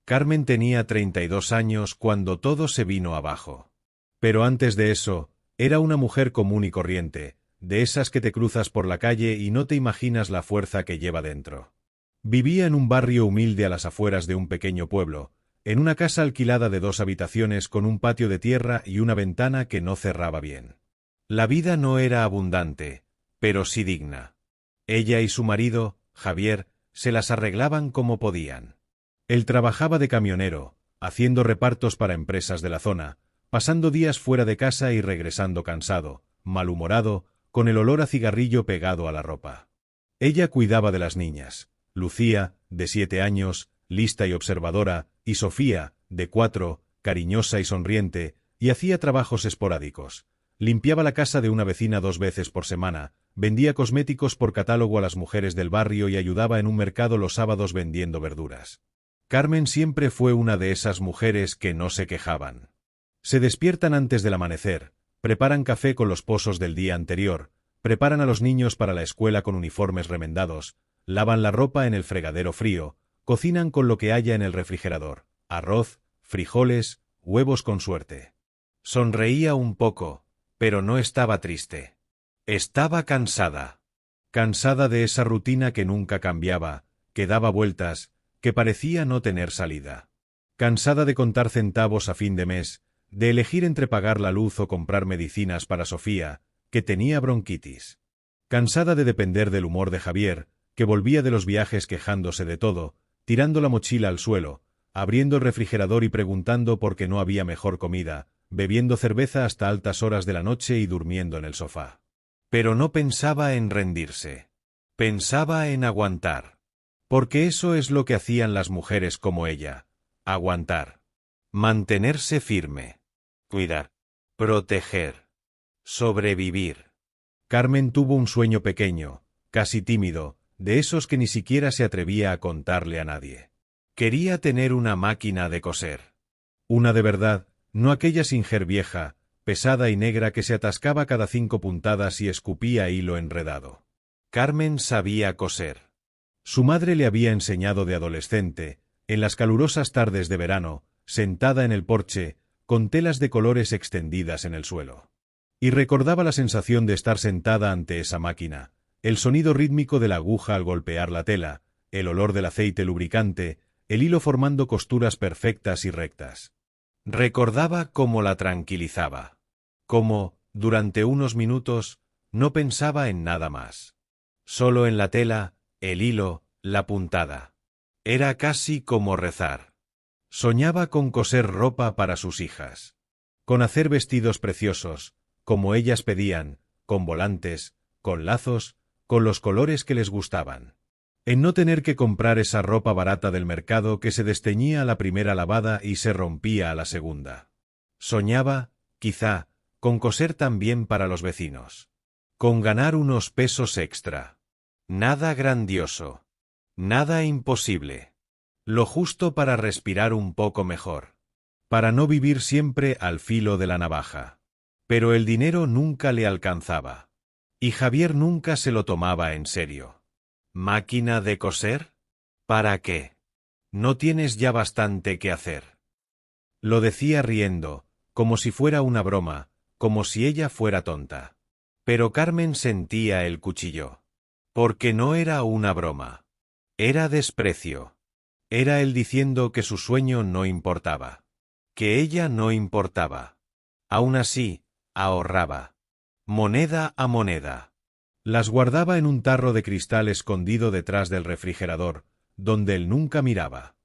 Carmen tenía 32 años cuando todo se vino abajo. Pero antes de eso, era una mujer común y corriente, de esas que te cruzas por la calle y no te imaginas la fuerza que lleva dentro. Vivía en un barrio humilde a las afueras de un pequeño pueblo, en una casa alquilada de 2 habitaciones con un patio de tierra y una ventana que no cerraba bien. La vida no era abundante, pero sí digna. Ella y su marido, Javier, se las arreglaban como podían. Él trabajaba de camionero, haciendo repartos para empresas de la zona, pasando días fuera de casa y regresando cansado, malhumorado, con el olor a cigarrillo pegado a la ropa. Ella cuidaba de las niñas. Lucía, de 7 años, lista y observadora, y Sofía, de 4, cariñosa y sonriente, y hacía trabajos esporádicos. Limpiaba la casa de una vecina 2 veces por semana, vendía cosméticos por catálogo a las mujeres del barrio y ayudaba en un mercado los sábados vendiendo verduras. Carmen siempre fue una de esas mujeres que no se quejaban. Se despiertan antes del amanecer, preparan café con los pozos del día anterior, preparan a los niños para la escuela con uniformes remendados, lavan la ropa en el fregadero frío, cocinan con lo que haya en el refrigerador, arroz, frijoles, huevos con suerte. Sonreía un poco, pero no estaba triste. Estaba cansada. Cansada de esa rutina que nunca cambiaba, que daba vueltas, que parecía no tener salida. Cansada de contar centavos a fin de mes, de elegir entre pagar la luz o comprar medicinas para Sofía, que tenía bronquitis. Cansada de depender del humor de Javier, que volvía de los viajes quejándose de todo, tirando la mochila al suelo, abriendo el refrigerador y preguntando por qué no había mejor comida, bebiendo cerveza hasta altas horas de la noche y durmiendo en el sofá. Pero no pensaba en rendirse. Pensaba en aguantar. Porque eso es lo que hacían las mujeres como ella. Aguantar. Mantenerse firme. Cuidar. Proteger. Sobrevivir. Carmen tuvo un sueño pequeño, casi tímido, de esos que ni siquiera se atrevía a contarle a nadie. Quería tener una máquina de coser. Una de verdad, no aquella Singer vieja, pesada y negra que se atascaba cada 5 puntadas y escupía hilo enredado. Carmen sabía coser. Su madre le había enseñado de adolescente, en las calurosas tardes de verano, sentada en el porche, con telas de colores extendidas en el suelo. Y recordaba la sensación de estar sentada ante esa máquina, el sonido rítmico de la aguja al golpear la tela, el olor del aceite lubricante, el hilo formando costuras perfectas y rectas. Recordaba cómo la tranquilizaba. Cómo, durante unos minutos, no pensaba en nada más. Solo en la tela, el hilo, la puntada. Era casi como rezar. Soñaba con coser ropa para sus hijas. Con hacer vestidos preciosos, como ellas pedían, con volantes, con lazos, con los colores que les gustaban. En no tener que comprar esa ropa barata del mercado que se desteñía a la primera lavada y se rompía a la segunda. Soñaba, quizá, con coser también para los vecinos. Con ganar unos pesos extra. Nada grandioso. Nada imposible. Lo justo para respirar un poco mejor. Para no vivir siempre al filo de la navaja. Pero el dinero nunca le alcanzaba. Y Javier nunca se lo tomaba en serio. ¿Máquina de coser? ¿Para qué? ¿No tienes ya bastante que hacer? Lo decía riendo, como si fuera una broma, como si ella fuera tonta. Pero Carmen sentía el cuchillo. Porque no era una broma. Era desprecio. Era él diciendo que su sueño no importaba. Que ella no importaba. Aún así, ahorraba. Moneda a moneda. Las guardaba en un tarro de cristal escondido detrás del refrigerador, donde él nunca miraba.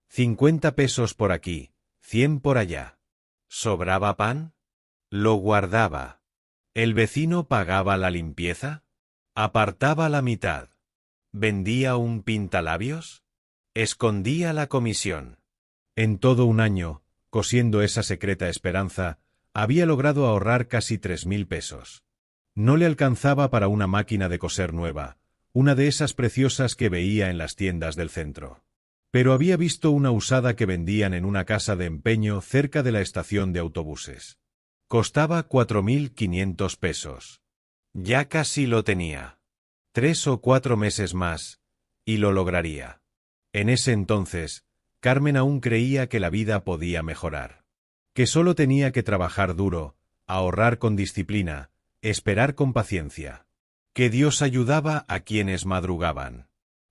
50 pesos por aquí, 100 por allá. ¿Sobraba pan? Lo guardaba. ¿El vecino pagaba la limpieza? ¿Apartaba la mitad? ¿Vendía un pintalabios? Escondía la comisión. En todo un año, cosiendo esa secreta esperanza, había logrado ahorrar casi 3.000 pesos. No le alcanzaba para una máquina de coser nueva, una de esas preciosas que veía en las tiendas del centro. Pero había visto una usada que vendían en una casa de empeño cerca de la estación de autobuses. Costaba 4.500 pesos. Ya casi lo tenía. 3 o 4 meses más, y lo lograría. En ese entonces, Carmen aún creía que la vida podía mejorar. Que solo tenía que trabajar duro, ahorrar con disciplina, esperar con paciencia. Que Dios ayudaba a quienes madrugaban.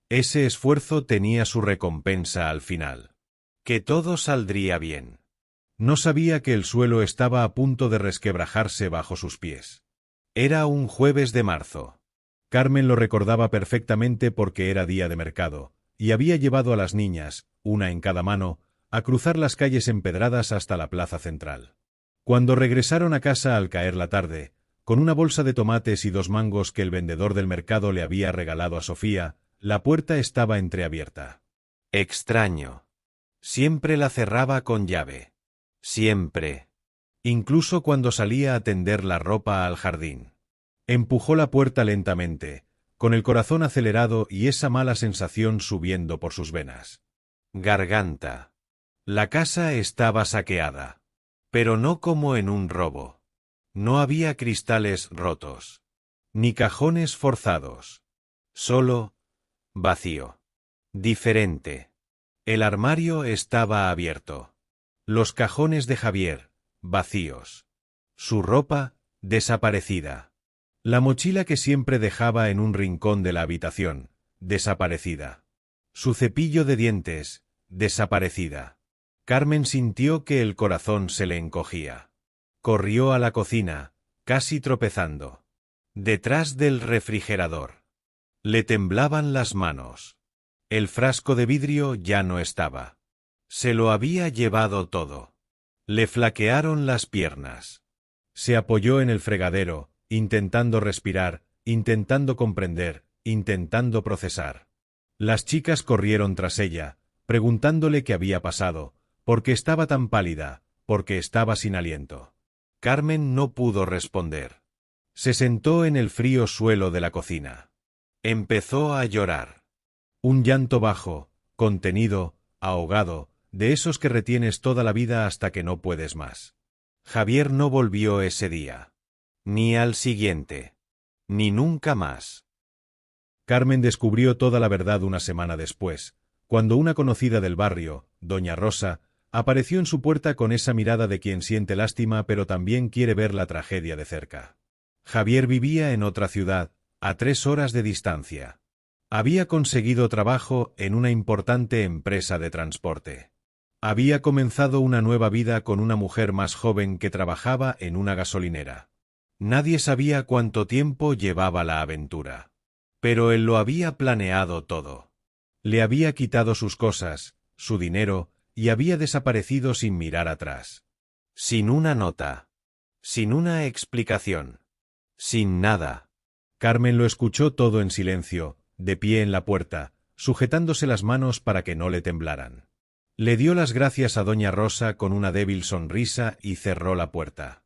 Ese esfuerzo tenía su recompensa al final. Que todo saldría bien. No sabía que el suelo estaba a punto de resquebrajarse bajo sus pies. Era un jueves de marzo. Carmen lo recordaba perfectamente porque era día de mercado, y había llevado a las niñas, una en cada mano, a cruzar las calles empedradas hasta la plaza central. Cuando regresaron a casa al caer la tarde, con una bolsa de tomates y 2 mangos que el vendedor del mercado le había regalado a Sofía, la puerta estaba entreabierta. Extraño. Siempre la cerraba con llave. Siempre. Incluso cuando salía a tender la ropa al jardín. Empujó la puerta lentamente, con el corazón acelerado y esa mala sensación subiendo por sus venas. Garganta. La casa estaba saqueada. Pero no como en un robo. No había cristales rotos. Ni cajones forzados. Solo vacío. Diferente. El armario estaba abierto. Los cajones de Javier, vacíos. Su ropa, desaparecida. La mochila que siempre dejaba en un rincón de la habitación, desaparecida. Su cepillo de dientes, desaparecida. Carmen sintió que el corazón se le encogía. Corrió a la cocina, casi tropezando. Detrás del refrigerador. Le temblaban las manos. El frasco de vidrio ya no estaba. Se lo había llevado todo. Le flaquearon las piernas. Se apoyó en el fregadero, intentando respirar, intentando comprender, intentando procesar. Las chicas corrieron tras ella, preguntándole qué había pasado, por qué estaba tan pálida, por qué estaba sin aliento. Carmen no pudo responder. Se sentó en el frío suelo de la cocina. Empezó a llorar. Un llanto bajo, contenido, ahogado, de esos que retienes toda la vida hasta que no puedes más. Javier no volvió ese día. Ni al siguiente. Ni nunca más. Carmen descubrió toda la verdad una semana después, cuando una conocida del barrio, doña Rosa, apareció en su puerta con esa mirada de quien siente lástima pero también quiere ver la tragedia de cerca. Javier vivía en otra ciudad, a 3 horas de distancia. Había conseguido trabajo en una importante empresa de transporte. Había comenzado una nueva vida con una mujer más joven que trabajaba en una gasolinera. Nadie sabía cuánto tiempo llevaba la aventura. Pero él lo había planeado todo. Le había quitado sus cosas, su dinero, y había desaparecido sin mirar atrás. Sin una nota. Sin una explicación. Sin nada. Carmen lo escuchó todo en silencio, de pie en la puerta, sujetándose las manos para que no le temblaran. Le dio las gracias a doña Rosa con una débil sonrisa y cerró la puerta.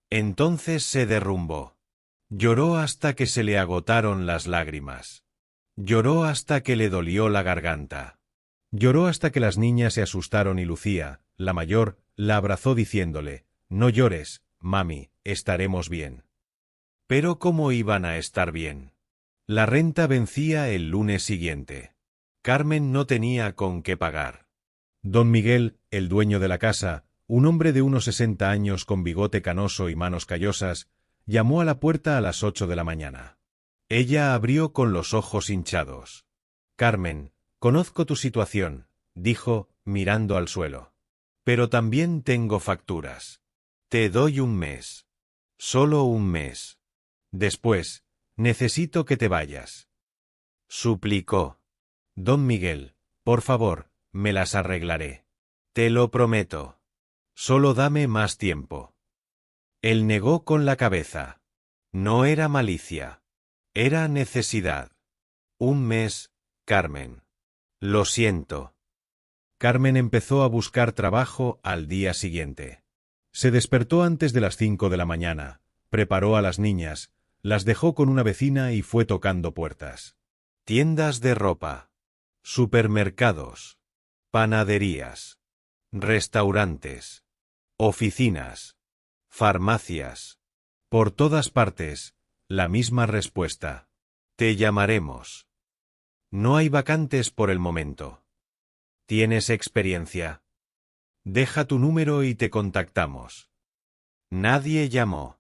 Entonces se derrumbó. Lloró hasta que se le agotaron las lágrimas. Lloró hasta que le dolió la garganta. Lloró hasta que las niñas se asustaron y Lucía, la mayor, la abrazó diciéndole, «No llores, mami, estaremos bien». Pero ¿cómo iban a estar bien? La renta vencía el lunes siguiente. Carmen no tenía con qué pagar. Don Miguel, el dueño de la casa, un hombre de unos 60 años con bigote canoso y manos callosas, llamó a la puerta a las 8 de la mañana. Ella abrió con los ojos hinchados. «Carmen, conozco tu situación», dijo, mirando al suelo. «Pero también tengo facturas. Te doy un mes. Solo un mes. Después, necesito que te vayas». Suplicó. «Don Miguel, por favor, me las arreglaré. Te lo prometo. Solo dame más tiempo». Él negó con la cabeza. No era malicia. Era necesidad. «Un mes, Carmen. Lo siento». Carmen empezó a buscar trabajo al día siguiente. Se despertó antes de las 5 de la mañana, preparó a las niñas, las dejó con una vecina y fue tocando puertas. Tiendas de ropa, supermercados, panaderías, restaurantes, oficinas, farmacias. Por todas partes, la misma respuesta. Te llamaremos. No hay vacantes por el momento. ¿Tienes experiencia? Deja tu número y te contactamos. Nadie llamó.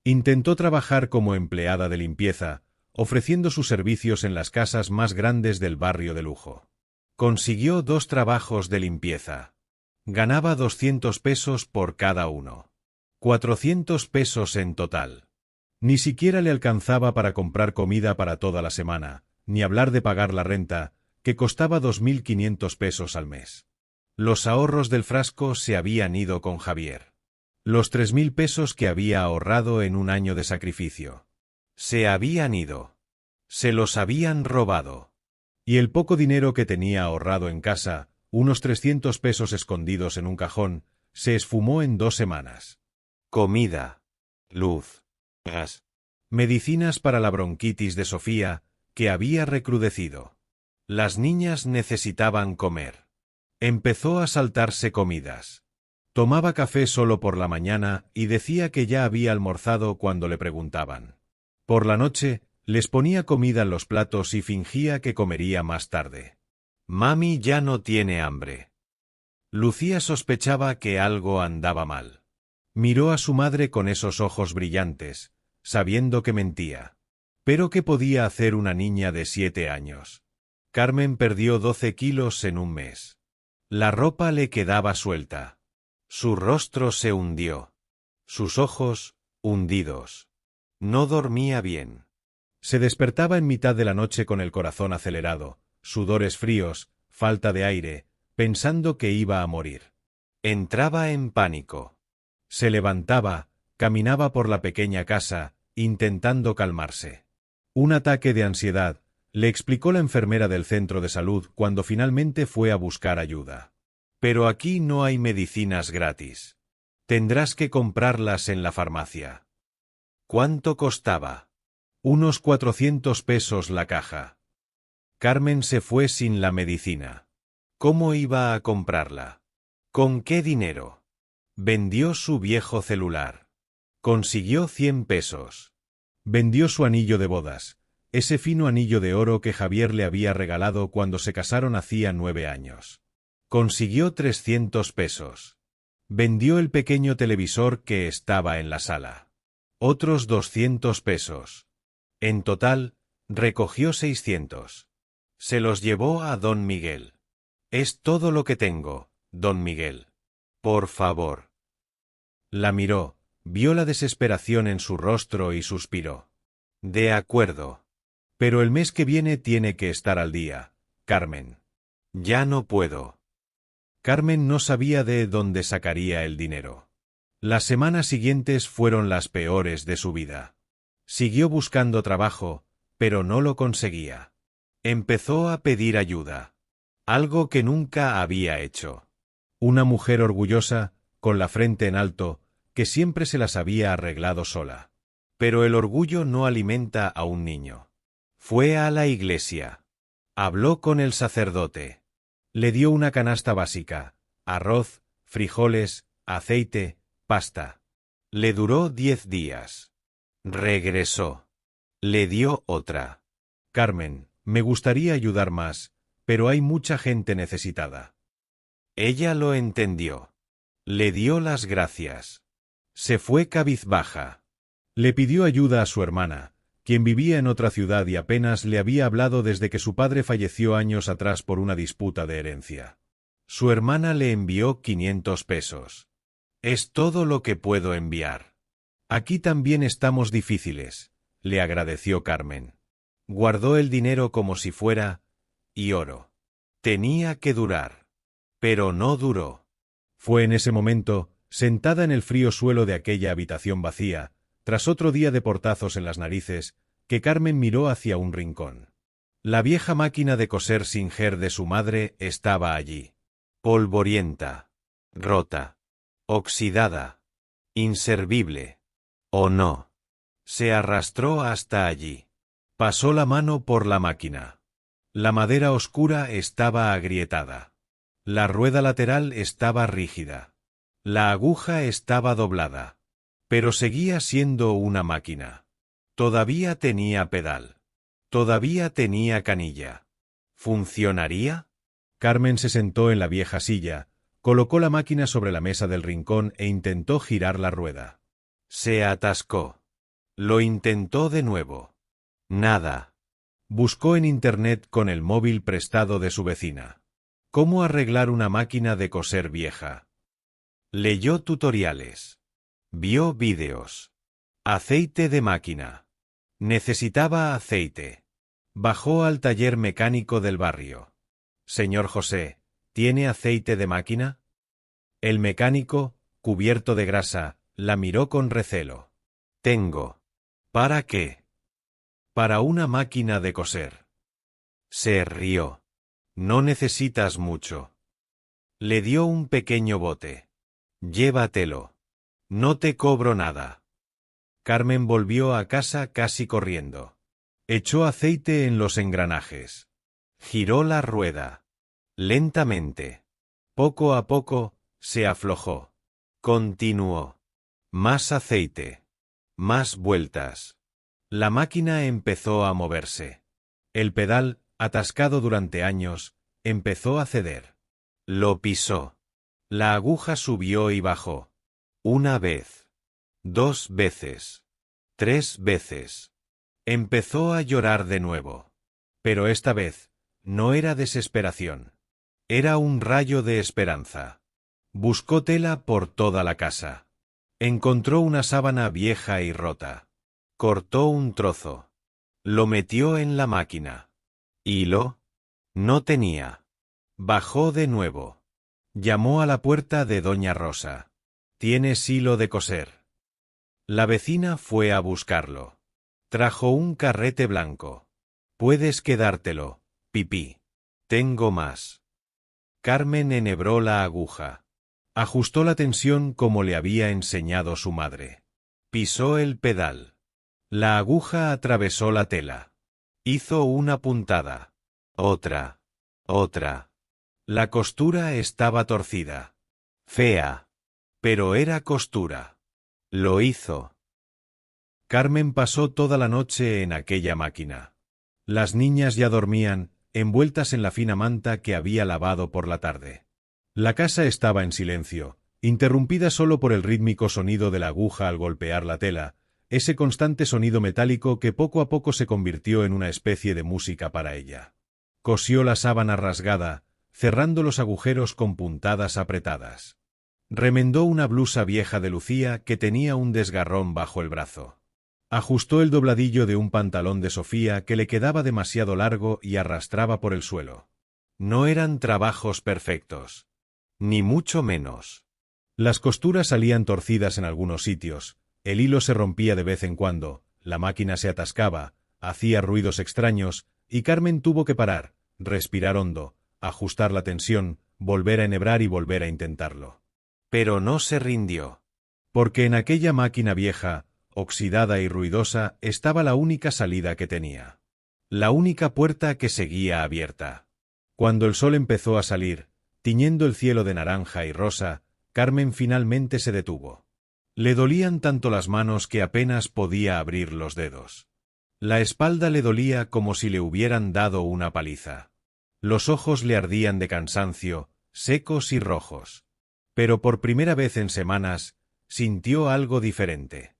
Intentó trabajar como empleada de limpieza, ofreciendo sus servicios en las casas más grandes del barrio de lujo. Consiguió 2 trabajos de limpieza. Ganaba 200 pesos por cada uno. 400 pesos en total. Ni siquiera le alcanzaba para comprar comida para toda la semana, ni hablar de pagar la renta, que costaba 2.500 pesos al mes. Los ahorros del frasco se habían ido con Javier. Los 3.000 pesos que había ahorrado en un año de sacrificio. Se habían ido. Se los habían robado. Y el poco dinero que tenía ahorrado en casa, unos 300 pesos escondidos en un cajón, se esfumó en 2 semanas. Comida, luz, gas, medicinas para la bronquitis de Sofía, que había recrudecido. Las niñas necesitaban comer. Empezó a saltarse comidas. Tomaba café solo por la mañana y decía que ya había almorzado cuando le preguntaban. Por la noche, les ponía comida en los platos y fingía que comería más tarde. Mami ya no tiene hambre. Lucía sospechaba que algo andaba mal. Miró a su madre con esos ojos brillantes, sabiendo que mentía. Pero ¿qué podía hacer una niña de 7 años? Carmen perdió 12 kilos en un mes. La ropa le quedaba suelta. Su rostro se hundió. Sus ojos, hundidos. No dormía bien. Se despertaba en mitad de la noche con el corazón acelerado, sudores fríos, falta de aire, pensando que iba a morir. Entraba en pánico. Se levantaba, caminaba por la pequeña casa, intentando calmarse. Un ataque de ansiedad, le explicó la enfermera del centro de salud cuando finalmente fue a buscar ayuda. Pero aquí no hay medicinas gratis. Tendrás que comprarlas en la farmacia. ¿Cuánto costaba? Unos 400 pesos la caja. Carmen se fue sin la medicina. ¿Cómo iba a comprarla? ¿Con qué dinero? Vendió su viejo celular. Consiguió 100 pesos. Vendió su anillo de bodas, ese fino anillo de oro que Javier le había regalado cuando se casaron hacía 9 años. Consiguió 300 pesos. Vendió el pequeño televisor que estaba en la sala. Otros 200 pesos. En total, recogió 600. Se los llevó a don Miguel. Es todo lo que tengo, don Miguel. Por favor. La miró, vio la desesperación en su rostro y suspiró. De acuerdo. Pero el mes que viene tiene que estar al día, Carmen. Ya no puedo. Carmen no sabía de dónde sacaría el dinero. Las semanas siguientes fueron las peores de su vida. Siguió buscando trabajo, pero no lo conseguía. Empezó a pedir ayuda. Algo que nunca había hecho. Una mujer orgullosa, con la frente en alto, que siempre se las había arreglado sola. Pero el orgullo no alimenta a un niño. Fue a la iglesia. Habló con el sacerdote. Le dio una canasta básica, arroz, frijoles, aceite, pasta. Le duró 10 días. Regresó. Le dio otra. Carmen, me gustaría ayudar más, pero hay mucha gente necesitada. Ella lo entendió. Le dio las gracias. Se fue cabizbaja. Le pidió ayuda a su hermana, quien vivía en otra ciudad y apenas le había hablado desde que su padre falleció años atrás por una disputa de herencia. Su hermana le envió 500 pesos. Es todo lo que puedo enviar. Aquí también estamos difíciles, le agradeció Carmen. Guardó el dinero como si fuera y oro. Tenía que durar. Pero no duró. Fue en ese momento, sentada en el frío suelo de aquella habitación vacía, tras otro día de portazos en las narices, que Carmen miró hacia un rincón. La vieja máquina de coser Singer de su madre estaba allí. Polvorienta. Rota. Oxidada. Inservible. ¿O no? Se arrastró hasta allí. Pasó la mano por la máquina. La madera oscura estaba agrietada. La rueda lateral estaba rígida. La aguja estaba doblada. Pero seguía siendo una máquina. Todavía tenía pedal. Todavía tenía canilla. ¿Funcionaría? Carmen se sentó en la vieja silla, colocó la máquina sobre la mesa del rincón e intentó girar la rueda. Se atascó. Lo intentó de nuevo. Nada. Buscó en internet con el móvil prestado de su vecina. ¿Cómo arreglar una máquina de coser vieja? Leyó tutoriales. Vio vídeos. Aceite de máquina. Necesitaba aceite. Bajó al taller mecánico del barrio. Señor José, ¿tiene aceite de máquina? El mecánico, cubierto de grasa, la miró con recelo. Tengo. ¿Para qué? Para una máquina de coser. Se rió. No necesitas mucho. Le dio un pequeño bote. Llévatelo. No te cobro nada. Carmen volvió a casa casi corriendo. Echó aceite en los engranajes. Giró la rueda. Lentamente. Poco a poco, se aflojó. Continuó. Más aceite. Más vueltas. La máquina empezó a moverse. El pedal, atascado durante años, empezó a ceder. Lo pisó. La aguja subió y bajó. Una vez. 2 veces. 3 veces. Empezó a llorar de nuevo. Pero esta vez, no era desesperación. Era un rayo de esperanza. Buscó tela por toda la casa. Encontró una sábana vieja y rota. Cortó un trozo. Lo metió en la máquina. ¿Hilo? No tenía. Bajó de nuevo. Llamó a la puerta de Doña Rosa. ¿Tienes hilo de coser? La vecina fue a buscarlo. Trajo un carrete blanco. Puedes quedártelo, Pipí. Tengo más. Carmen enhebró la aguja. Ajustó la tensión como le había enseñado su madre. Pisó el pedal. La aguja atravesó la tela. Hizo una puntada. Otra. Otra. La costura estaba torcida. Fea. Pero era costura. Lo hizo. Carmen pasó toda la noche en aquella máquina. Las niñas ya dormían, envueltas en la fina manta que había lavado por la tarde. La casa estaba en silencio, interrumpida solo por el rítmico sonido de la aguja al golpear la tela, ese constante sonido metálico que poco a poco se convirtió en una especie de música para ella. Cosió la sábana rasgada, cerrando los agujeros con puntadas apretadas. Remendó una blusa vieja de Lucía que tenía un desgarrón bajo el brazo. Ajustó el dobladillo de un pantalón de Sofía que le quedaba demasiado largo y arrastraba por el suelo. No eran trabajos perfectos. Ni mucho menos. Las costuras salían torcidas en algunos sitios, el hilo se rompía de vez en cuando, la máquina se atascaba, hacía ruidos extraños, y Carmen tuvo que parar, respirar hondo, ajustar la tensión, volver a enhebrar y volver a intentarlo. Pero no se rindió. Porque en aquella máquina vieja, oxidada y ruidosa, estaba la única salida que tenía. La única puerta que seguía abierta. Cuando el sol empezó a salir, tiñendo el cielo de naranja y rosa, Carmen finalmente se detuvo. Le dolían tanto las manos que apenas podía abrir los dedos. La espalda le dolía como si le hubieran dado una paliza. Los ojos le ardían de cansancio, secos y rojos. Pero por primera vez en semanas, sintió algo diferente.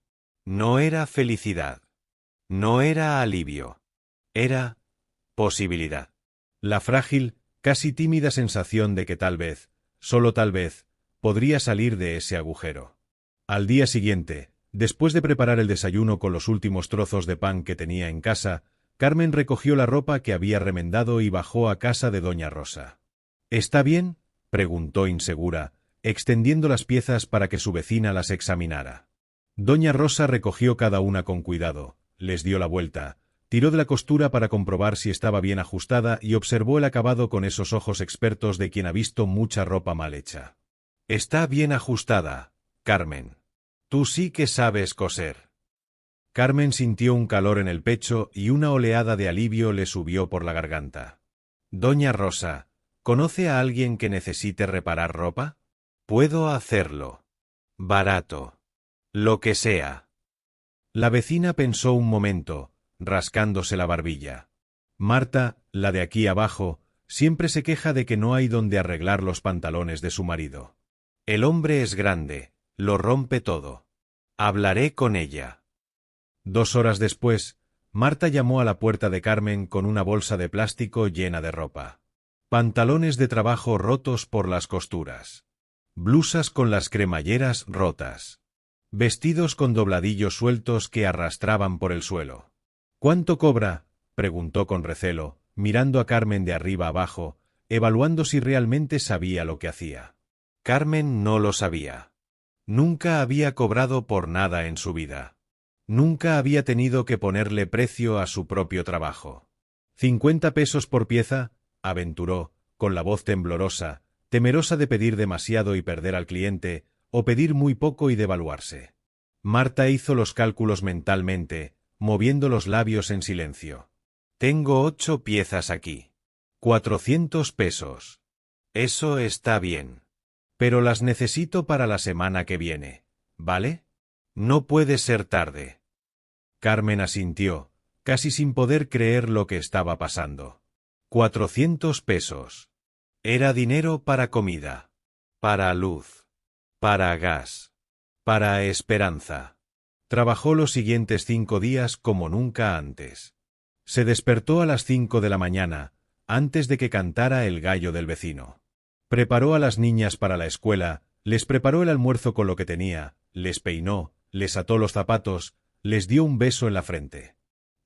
No era felicidad. No era alivio. Era posibilidad. La frágil, casi tímida sensación de que tal vez, solo tal vez, podría salir de ese agujero. Al día siguiente, después de preparar el desayuno con los últimos trozos de pan que tenía en casa, Carmen recogió la ropa que había remendado y bajó a casa de Doña Rosa. ¿Está bien?, preguntó insegura, extendiendo las piezas para que su vecina las examinara. Doña Rosa recogió cada una con cuidado, les dio la vuelta, tiró de la costura para comprobar si estaba bien ajustada y observó el acabado con esos ojos expertos de quien ha visto mucha ropa mal hecha. «Está bien ajustada, Carmen. Tú sí que sabes coser». Carmen sintió un calor en el pecho y una oleada de alivio le subió por la garganta. «Doña Rosa, ¿conoce a alguien que necesite reparar ropa? Puedo hacerlo. Barato. Lo que sea». La vecina pensó un momento, rascándose la barbilla. Marta, la de aquí abajo, Siempre se queja de que no hay donde arreglar los pantalones de su marido. El hombre es grande, lo rompe todo. Hablaré con ella. 2 horas después, Marta llamó a la puerta de Carmen con una bolsa de plástico llena de ropa. Pantalones de trabajo rotos por las costuras. Blusas con las cremalleras rotas. Vestidos con dobladillos sueltos que arrastraban por el suelo. ¿Cuánto cobra?, preguntó con recelo, mirando a Carmen de arriba abajo, evaluando si realmente sabía lo que hacía. Carmen no lo sabía. Nunca había cobrado por nada en su vida. Nunca había tenido que ponerle precio a su propio trabajo. 50 pesos por pieza, aventuró, con la voz temblorosa, temerosa de pedir demasiado y perder al cliente, o pedir muy poco y devaluarse. Marta hizo los cálculos mentalmente, moviendo los labios en silencio. Tengo 8 piezas aquí. 400 pesos. Eso está bien. Pero las necesito para la semana que viene, ¿vale? No puede ser tarde. Carmen asintió, casi sin poder creer lo que estaba pasando. 400 pesos. Era dinero para comida, para luz, para gas, para esperanza. Trabajó los siguientes 5 días como nunca antes. Se despertó a las 5 de la mañana, antes de que cantara el gallo del vecino. Preparó a las niñas para la escuela, les preparó el almuerzo con lo que tenía, les peinó, les ató los zapatos, les dio un beso en la frente.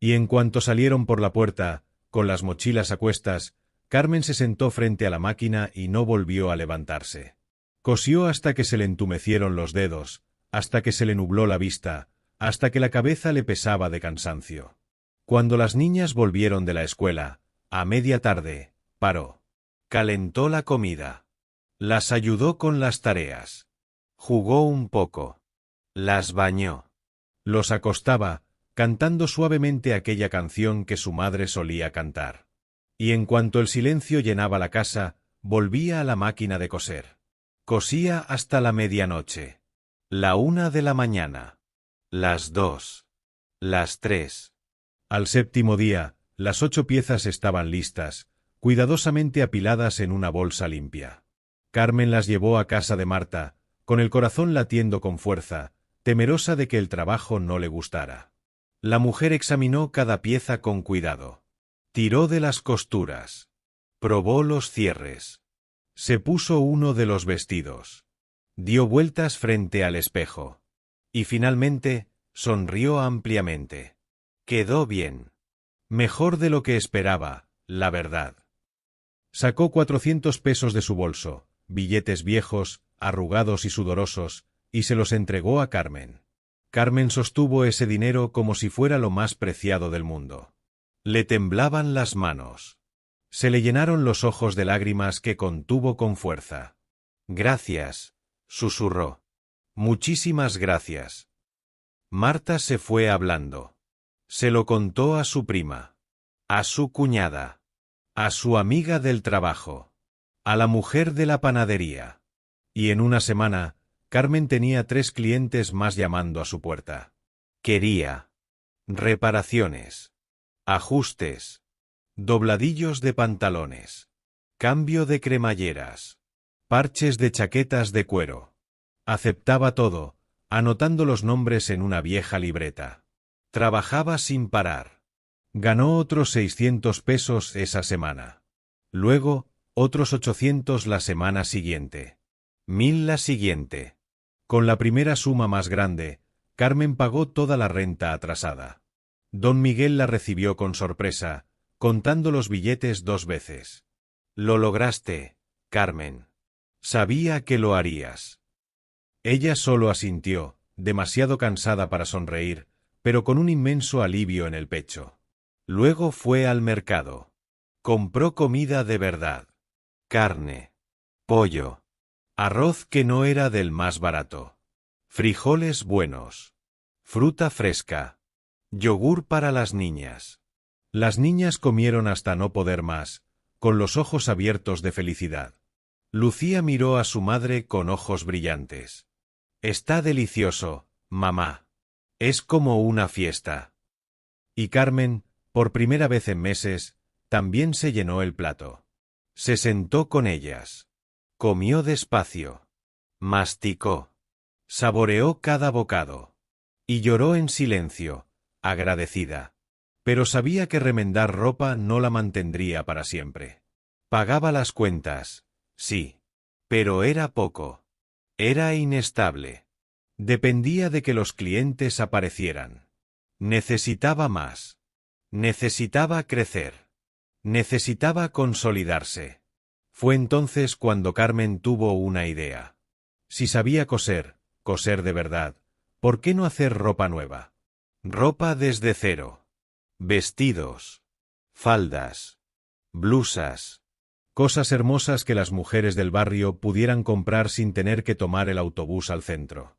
Y en cuanto salieron por la puerta, con las mochilas a cuestas, Carmen se sentó frente a la máquina y no volvió a levantarse. Cosió hasta que se le entumecieron los dedos, hasta que se le nubló la vista, hasta que la cabeza le pesaba de cansancio. Cuando las niñas volvieron de la escuela, a media tarde, paró. Calentó la comida. Las ayudó con las tareas. Jugó un poco. Las bañó. Los acostaba, cantando suavemente aquella canción que su madre solía cantar. Y en cuanto el silencio llenaba la casa, volvía a la máquina de coser. Cosía hasta la medianoche. La 1 de la mañana. Las 2. Las 3. Al 7.º día, las 8 piezas estaban listas, cuidadosamente apiladas en una bolsa limpia. Carmen las llevó a casa de Marta, con el corazón latiendo con fuerza, temerosa de que el trabajo no le gustara. La mujer examinó cada pieza con cuidado. Tiró de las costuras. Probó los cierres. Se puso uno de los vestidos. Dio vueltas frente al espejo. Y finalmente, sonrió ampliamente. Quedó bien. Mejor de lo que esperaba, la verdad. Sacó 400 pesos de su bolso, billetes viejos, arrugados y sudorosos, y se los entregó a Carmen. Carmen sostuvo ese dinero como si fuera lo más preciado del mundo. Le temblaban las manos. Se le llenaron los ojos de lágrimas que contuvo con fuerza. Gracias, susurró. Muchísimas gracias. Marta se fue hablando. Se lo contó a su prima, a su cuñada, a su amiga del trabajo, a la mujer de la panadería. Y en una semana, Carmen tenía 3 clientes más llamando a su puerta. Quería reparaciones, ajustes, dobladillos de pantalones, cambio de cremalleras, parches de chaquetas de cuero. Aceptaba todo, anotando los nombres en una vieja libreta. Trabajaba sin parar. Ganó otros 600 pesos esa semana. Luego, otros 800 la semana siguiente. 1000 la siguiente. Con la primera suma más grande, Carmen pagó toda la renta atrasada. Don Miguel la recibió con sorpresa, contando los billetes 2 veces. Lo lograste, Carmen. Sabía que lo harías. Ella solo asintió, demasiado cansada para sonreír, pero con un inmenso alivio en el pecho. Luego fue al mercado. Compró comida de verdad. Carne. Pollo. Arroz que no era del más barato. Frijoles buenos. Fruta fresca. Yogur para las niñas. Las niñas comieron hasta no poder más, con los ojos abiertos de felicidad. Lucía miró a su madre con ojos brillantes. Está delicioso, mamá. Es como una fiesta. Y Carmen, por primera vez en meses, también se llenó el plato. Se sentó con ellas. Comió despacio. Masticó. Saboreó cada bocado. Y lloró en silencio, agradecida. Pero sabía que remendar ropa no la mantendría para siempre. Pagaba las cuentas, sí. Pero era poco. Era inestable. Dependía de que los clientes aparecieran. Necesitaba más. Necesitaba crecer. Necesitaba consolidarse. Fue entonces cuando Carmen tuvo una idea. Si sabía coser, coser de verdad, ¿por qué no hacer ropa nueva? Ropa desde cero. Vestidos. Faldas. Blusas. Cosas hermosas que las mujeres del barrio pudieran comprar sin tener que tomar el autobús al centro.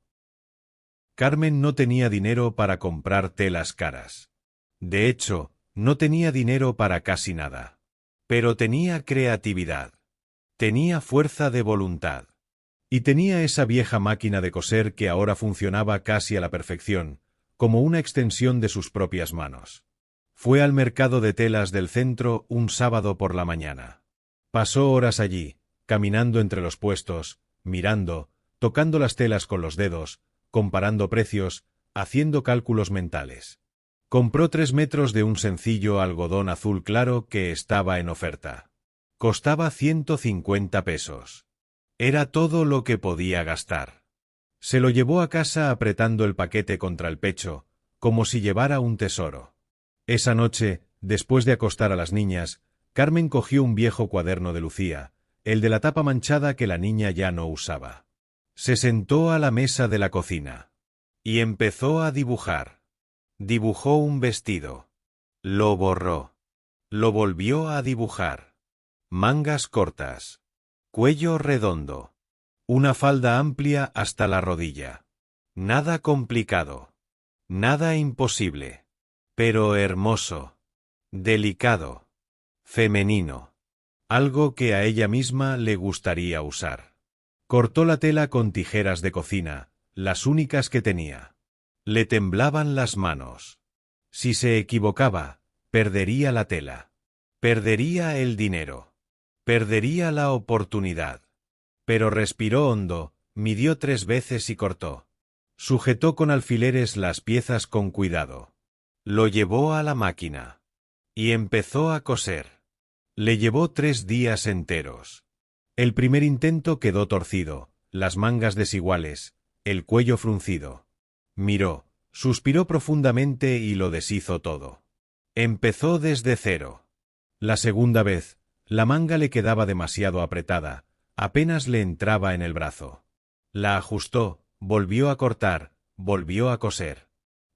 Carmen no tenía dinero para comprar telas caras. De hecho, no tenía dinero para casi nada. Pero tenía creatividad. Tenía fuerza de voluntad. Y tenía esa vieja máquina de coser que ahora funcionaba casi a la perfección, como una extensión de sus propias manos. Fue al mercado de telas del centro un sábado por la mañana. Pasó horas allí, caminando entre los puestos, mirando, tocando las telas con los dedos, comparando precios, haciendo cálculos mentales. Compró 3 metros de un sencillo algodón azul claro que estaba en oferta. Costaba 150 pesos. Era todo lo que podía gastar. Se lo llevó a casa apretando el paquete contra el pecho, como si llevara un tesoro. Esa noche, después de acostar a las niñas, Carmen cogió un viejo cuaderno de Lucía, el de la tapa manchada que la niña ya no usaba. Se sentó a la mesa de la cocina. Y empezó a dibujar. Dibujó un vestido. Lo borró. Lo volvió a dibujar. Mangas cortas. Cuello redondo. Una falda amplia hasta la rodilla. Nada complicado. Nada imposible. Pero hermoso. Delicado. Femenino. Algo que a ella misma le gustaría usar. Cortó la tela con tijeras de cocina, las únicas que tenía. Le temblaban las manos. Si se equivocaba, perdería la tela. Perdería el dinero. Perdería la oportunidad. Pero respiró hondo, midió 3 veces y cortó. Sujetó con alfileres las piezas con cuidado. Lo llevó a la máquina. Y empezó a coser. Le llevó 3 días enteros. El primer intento quedó torcido, las mangas desiguales, el cuello fruncido. Miró, suspiró profundamente y lo deshizo todo. Empezó desde cero. La segunda vez, la manga le quedaba demasiado apretada, apenas le entraba en el brazo. La ajustó, volvió a cortar, volvió a coser.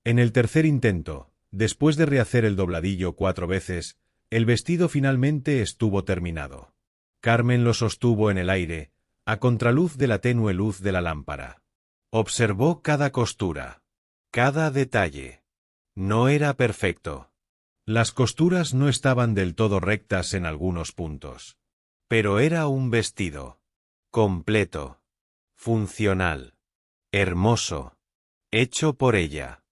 En el tercer intento, después de rehacer el dobladillo 4 veces, el vestido finalmente estuvo terminado. Carmen lo sostuvo en el aire, a contraluz de la tenue luz de la lámpara. Observó cada costura, cada detalle. No era perfecto. Las costuras no estaban del todo rectas en algunos puntos. Pero era un vestido. Completo. Funcional. Hermoso. Hecho por ella.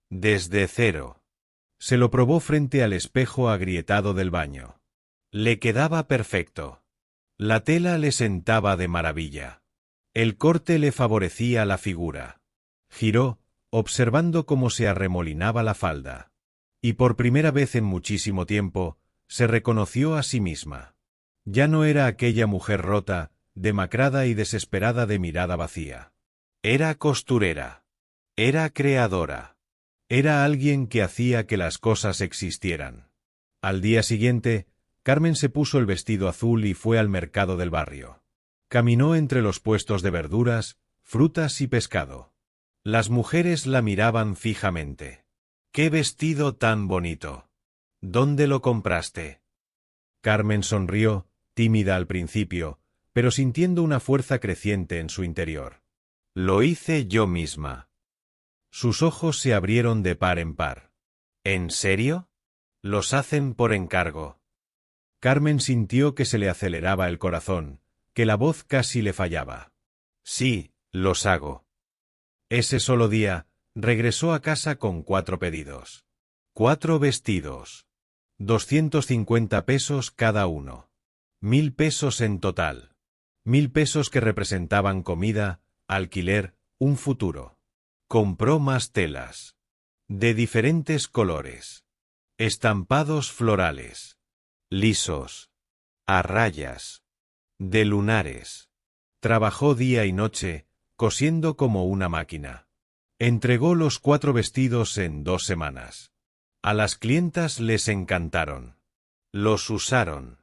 Desde cero. Se lo probó frente al espejo agrietado del baño. Le quedaba perfecto. La tela le sentaba de maravilla. El corte le favorecía la figura. Giró, observando cómo se arremolinaba la falda. Y por primera vez en muchísimo tiempo, se reconoció a sí misma. Ya no era aquella mujer rota, demacrada y desesperada de mirada vacía. Era costurera. Era creadora. Era alguien que hacía que las cosas existieran. Al día siguiente, Carmen se puso el vestido azul y fue al mercado del barrio. Caminó entre los puestos de verduras, frutas y pescado. Las mujeres la miraban fijamente. ¡Qué vestido tan bonito! ¿Dónde lo compraste? Carmen sonrió, tímida al principio, pero sintiendo una fuerza creciente en su interior. Lo hice yo misma. Sus ojos se abrieron de par en par. ¿En serio? Los hacen por encargo. Carmen sintió que se le aceleraba el corazón, que la voz casi le fallaba. Sí, los hago. Ese solo día, regresó a casa con 4 pedidos. 4 vestidos. 250 pesos cada uno. 1.000 pesos en total. 1.000 pesos que representaban comida, alquiler, un futuro. Compró más telas. De diferentes colores. Estampados florales. Lisos. A rayas. De lunares. Trabajó día y noche, cosiendo como una máquina. Entregó los 4 vestidos en 2 semanas. A las clientas les encantaron. Los usaron.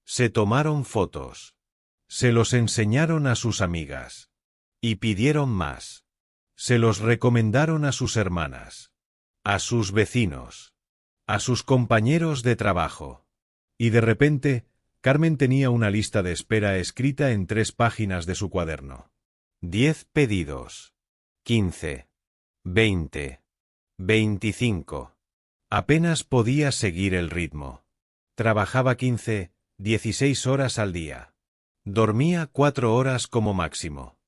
Se tomaron fotos. Se los enseñaron a sus amigas. Y pidieron más. Se los recomendaron a sus hermanas. A sus vecinos. A sus compañeros de trabajo. Y de repente, Carmen tenía una lista de espera escrita en 3 páginas de su cuaderno. 10 pedidos. 15. 20. 25. Apenas podía seguir el ritmo. Trabajaba 15, 16 horas al día. Dormía 4 horas como máximo.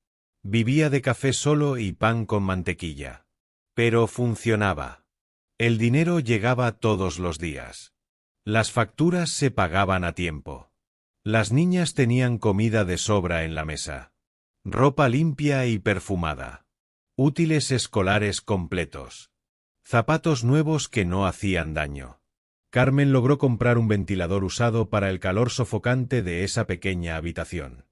Vivía de café solo y pan con mantequilla. Pero funcionaba. El dinero llegaba todos los días. Las facturas se pagaban a tiempo. Las niñas tenían comida de sobra en la mesa. Ropa limpia y perfumada. Útiles escolares completos. Zapatos nuevos que no hacían daño. Carmen logró comprar un ventilador usado para el calor sofocante de esa pequeña habitación.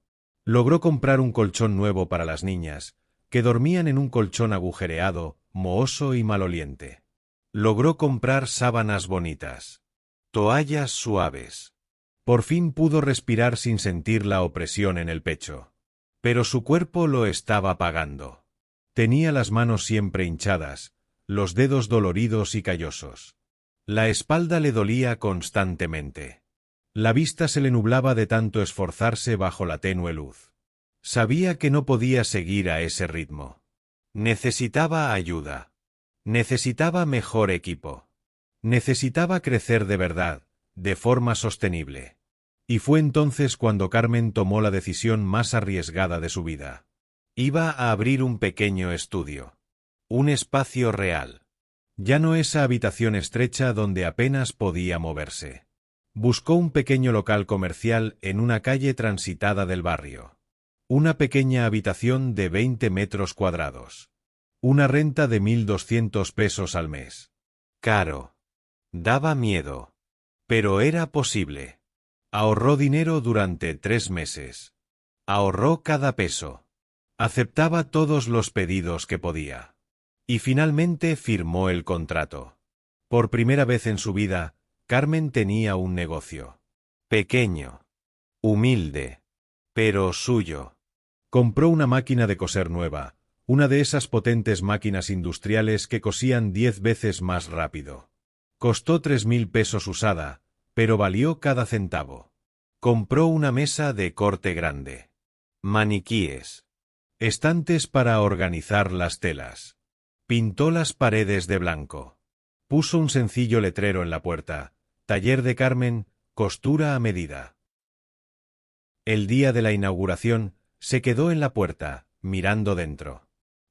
Logró comprar un colchón nuevo para las niñas, que dormían en un colchón agujereado, mohoso y maloliente. Logró comprar sábanas bonitas. Toallas suaves. Por fin pudo respirar sin sentir la opresión en el pecho. Pero su cuerpo lo estaba pagando. Tenía las manos siempre hinchadas, los dedos doloridos y callosos. La espalda le dolía constantemente. La vista se le nublaba de tanto esforzarse bajo la tenue luz. Sabía que no podía seguir a ese ritmo. Necesitaba ayuda. Necesitaba mejor equipo. Necesitaba crecer de verdad, de forma sostenible. Y fue entonces cuando Carmen tomó la decisión más arriesgada de su vida. Iba a abrir un pequeño estudio. Un espacio real. Ya no esa habitación estrecha donde apenas podía moverse. Buscó un pequeño local comercial en una calle transitada del barrio. Una pequeña habitación de 20 metros cuadrados. Una renta de 1.200 pesos al mes. Caro. Daba miedo. Pero era posible. Ahorró dinero durante 3 meses. Ahorró cada peso. Aceptaba todos los pedidos que podía. Y finalmente firmó el contrato. Por primera vez en su vida, Carmen tenía un negocio. Pequeño. Humilde. Pero suyo. Compró una máquina de coser nueva, una de esas potentes máquinas industriales que cosían 10 veces más rápido. Costó 3.000 pesos usada, pero valió cada centavo. Compró una mesa de corte grande. Maniquíes. Estantes para organizar las telas. Pintó las paredes de blanco. Puso un sencillo letrero en la puerta. Taller de Carmen, costura a medida. El día de la inauguración, se quedó en la puerta, mirando dentro.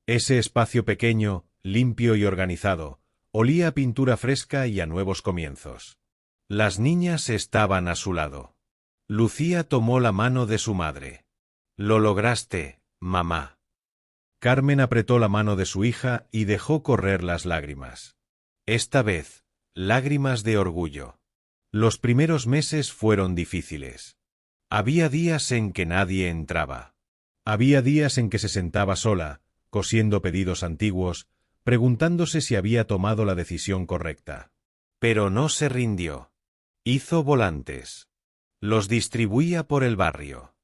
Ese espacio pequeño, limpio y organizado, olía a pintura fresca y a nuevos comienzos. Las niñas estaban a su lado. Lucía tomó la mano de su madre. «Lo lograste, mamá». Carmen apretó la mano de su hija y dejó correr las lágrimas. Esta vez, lágrimas de orgullo. Los primeros meses fueron difíciles. Había días en que nadie entraba. Había días en que se sentaba sola, cosiendo pedidos antiguos, preguntándose si había tomado la decisión correcta. Pero no se rindió. Hizo volantes. Los distribuía por el barrio.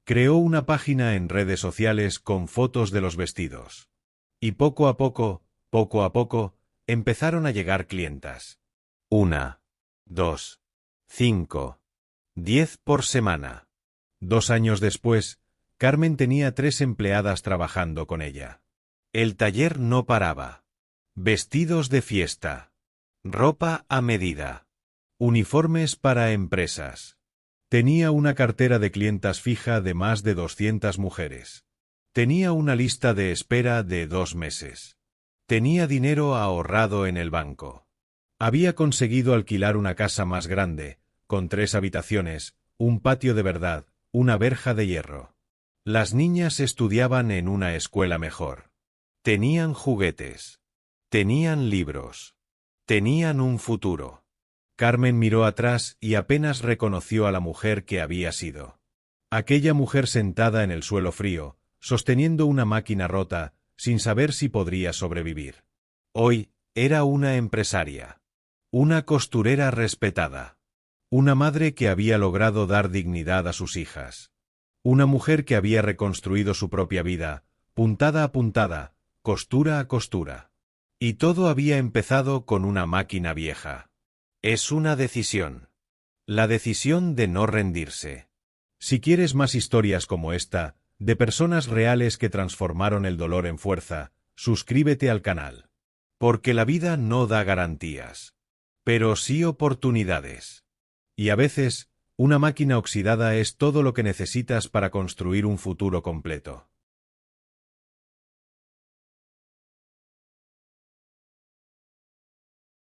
Creó una página en redes sociales con fotos de los vestidos. Y poco a poco, empezaron a llegar clientas. 1, 2, 5, 10 por semana. 2 años después, Carmen tenía 3 empleadas trabajando con ella. El taller no paraba. Vestidos de fiesta. Ropa a medida. Uniformes para empresas. Tenía una cartera de clientas fija de más de 200 mujeres. Tenía una lista de espera de 2 meses. Tenía dinero ahorrado en el banco. Había conseguido alquilar una casa más grande, con 3 habitaciones, un patio de verdad, una verja de hierro. Las niñas estudiaban en una escuela mejor. Tenían juguetes. Tenían libros. Tenían un futuro. Carmen miró atrás y apenas reconoció a la mujer que había sido. Aquella mujer sentada en el suelo frío, sosteniendo una máquina rota, sin saber si podría sobrevivir. Hoy, era una empresaria. Una costurera respetada. Una madre que había logrado dar dignidad a sus hijas. Una mujer que había reconstruido su propia vida, puntada a puntada, costura a costura. Y todo había empezado con una máquina vieja. Es una decisión. La decisión de no rendirse. Si quieres más historias como esta, de personas reales que transformaron el dolor en fuerza, suscríbete al canal. Porque la vida no da garantías. Pero sí oportunidades. Y a veces, una máquina oxidada es todo lo que necesitas para construir un futuro completo.